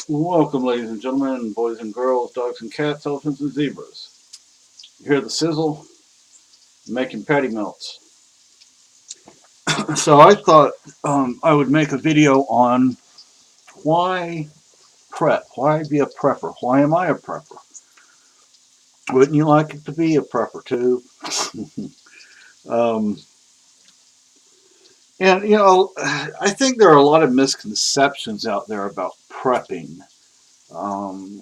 Welcome, ladies and gentlemen, boys and girls, dogs and cats, elephants and zebras. You hear the sizzle? Making patty melts. So I thought I would make a video on why prep. Why be a prepper? Why am I a prepper? Wouldn't you like it to be a prepper too? um, I think there are a lot of misconceptions out there about prepping. Um,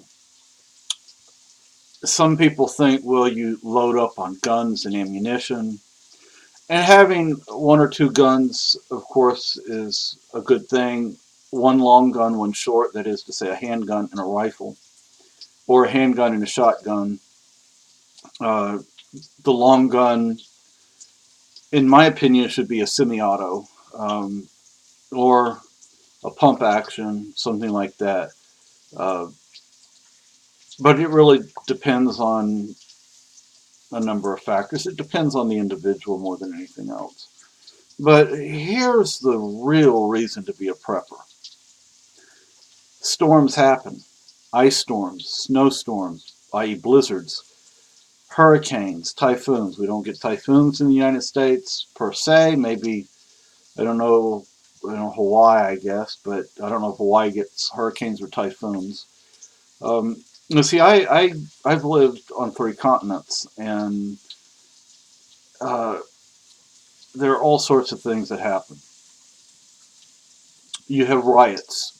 some people think, well, you load up on guns and ammunition. And having one or two guns, of course, is a good thing. One long gun, one short, that is to say, a handgun and a rifle, or a handgun and a shotgun. Uh, the long gun, in my opinion, should be a semi auto or a pump action, something like that. Uh, but it really depends on a number of factors. It depends on the individual more than anything else. But here's the real reason to be a prepper. Storms happen. Ice storms, snowstorms, i.e. blizzards, hurricanes, typhoons. We don't get typhoons in the United States per se. Maybe, Hawaii, I guess, but I don't know if Hawaii gets hurricanes or typhoons. You see, I've lived on three continents, and uh, there are all sorts of things that happen. You have riots.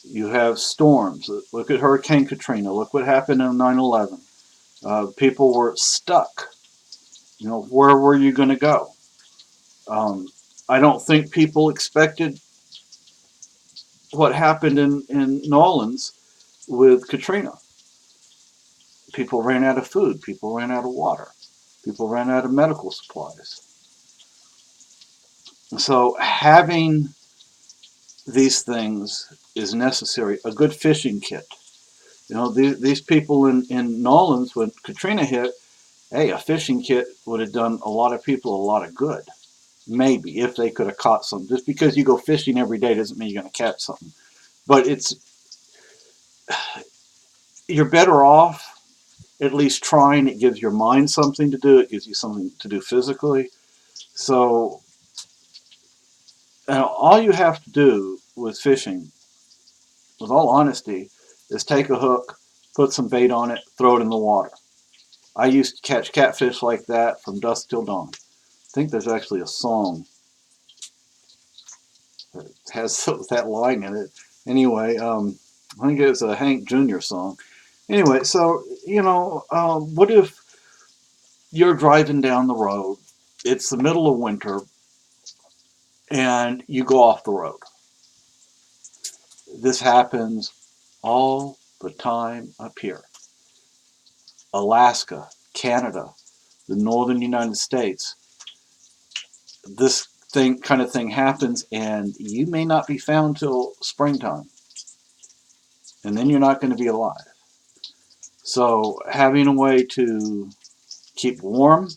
You have storms. Look at Hurricane Katrina. Look what happened in 9/11. People were stuck. Where were you going to go? Um, I don't think people expected what happened in New Orleans with Katrina. People ran out of food. People ran out of water. People ran out of medical supplies. So having these things is necessary. A good fishing kit. These people in New Orleans when Katrina hit, hey, a fishing kit would have done a lot of people a lot of good. Maybe if they could have caught something. Just because you go fishing every day doesn't mean you're going to catch something. But you're better off at least trying. It gives your mind something to do. It gives you something to do physically. So all you have to do with fishing, with all honesty, is take a hook, put some bait on it, throw it in the water. I used to catch catfish like that from dusk till dawn. I think there's actually a song that has that line in it. Anyway, I think it's a Hank Jr. song. Anyway, so what if you're driving down the road? It's the middle of winter, and you go off the road. This happens all the time up here. Alaska, Canada, the northern United States. This kind of thing happens, and you may not be found till springtime, and then you're not going to be alive. So having a way to keep warm,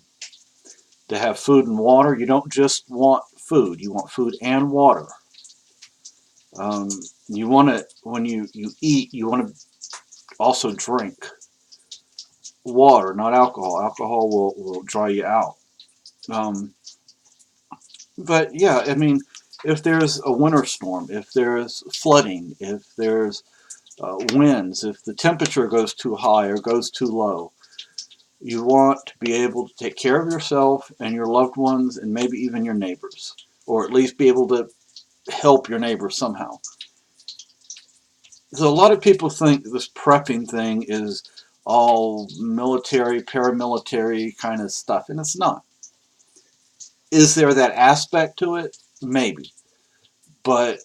to have food and water. You don't just want food, you want food and water. You want to, when you eat, you want to also drink water, not alcohol. Alcohol will dry you out. Um, but yeah, I mean, if there's a winter storm, if there's flooding, if there's winds, if the temperature goes too high or goes too low, you want to be able to take care of yourself and your loved ones and maybe even your neighbors, or at least be able to help your neighbors somehow. So a lot of people think this prepping thing is all military, paramilitary kind of stuff, and it's not. Is there that aspect to it? Maybe. But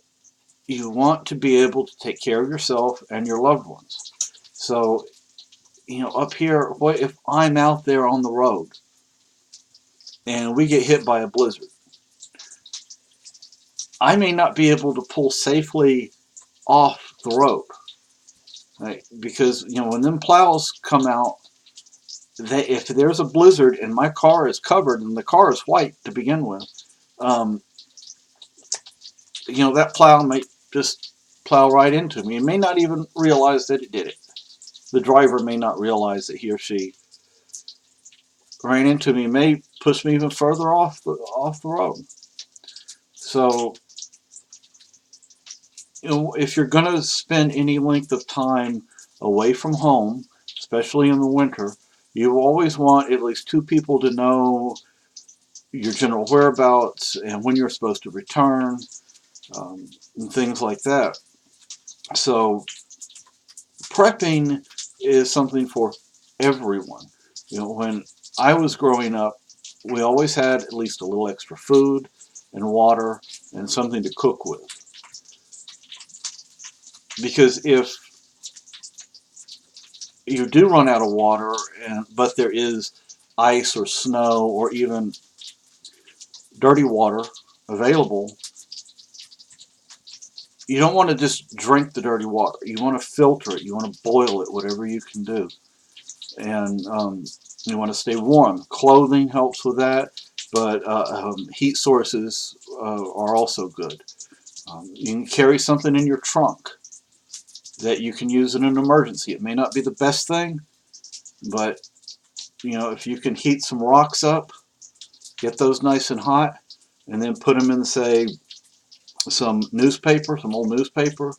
you want to be able to take care of yourself and your loved ones. So, up here, what if I'm out there on the road and we get hit by a blizzard? I may not be able to pull safely off the road. Right? Because, when them plows come out, if there's a blizzard and my car is covered and the car is white to begin with, um, that plow might just plow right into me and may not even realize that it did it. The driver may not realize that he or she ran into me, may push me even further off the road. So, if you're going to spend any length of time away from home, especially in the winter, you always want at least two people to know your general whereabouts and when you're supposed to return, and things like that. So prepping is something for everyone. When I was growing up, we always had at least a little extra food and water and something to cook with. Because if you do run out of water, but there is ice or snow or even dirty water available, you don't want to just drink the dirty water. You want to filter it. You want to boil it, whatever you can do. And you want to stay warm. Clothing helps with that, but heat sources are also good. You can carry something in your trunk that you can use in an emergency. It may not be the best thing, but if you can heat some rocks up, get those nice and hot, and then put them in, say, some newspaper, some old newspaper,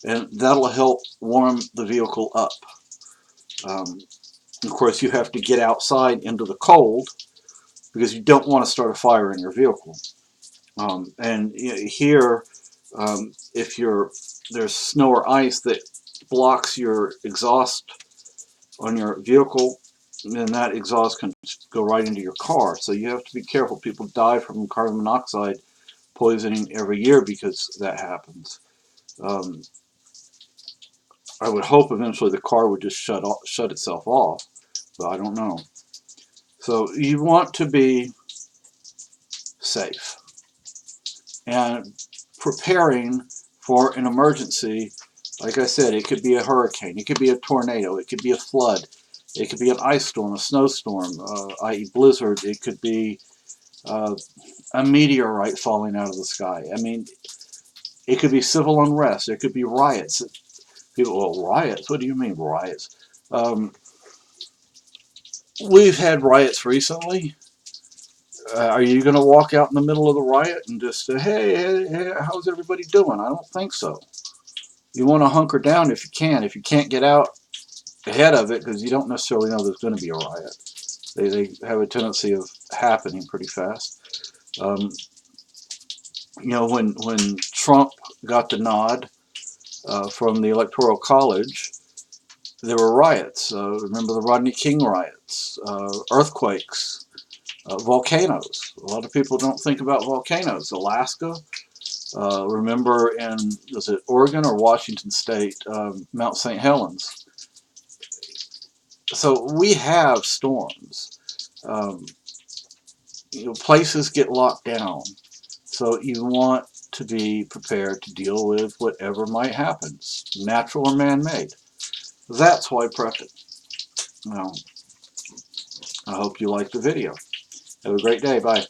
and that'll help warm the vehicle up. Of course, you have to get outside into the cold because you don't want to start a fire in your vehicle. And here, if there's snow or ice that blocks your exhaust on your vehicle, then that exhaust can go right into your car. So you have to be careful. People die from carbon monoxide poisoning every year because that happens. I would hope eventually the car would just shut itself off, but I don't know. So you want to be safe and preparing for an emergency. Like I said, it could be a hurricane, it could be a tornado, it could be a flood, it could be an ice storm, a snowstorm, i.e. blizzard, it could be a meteorite falling out of the sky. I mean, it could be civil unrest, it could be riots. People, well, riots? What do you mean riots? We've had riots recently. Are you going to walk out in the middle of the riot and just say, hey, how's everybody doing? I don't think so. You want to hunker down if you can. If you can't get out ahead of it, because you don't necessarily know there's going to be a riot. They have a tendency of happening pretty fast. When Trump got the nod from the Electoral College, there were riots. Remember the Rodney King riots, earthquakes, volcanoes. A lot of people don't think about volcanoes. Alaska, remember was it Oregon or Washington State, Mount St. Helens. So we have storms. Places get locked down. So you want to be prepared to deal with whatever might happen, natural or man-made. That's why prepping. Well, I hope you liked the video. Have a great day. Bye.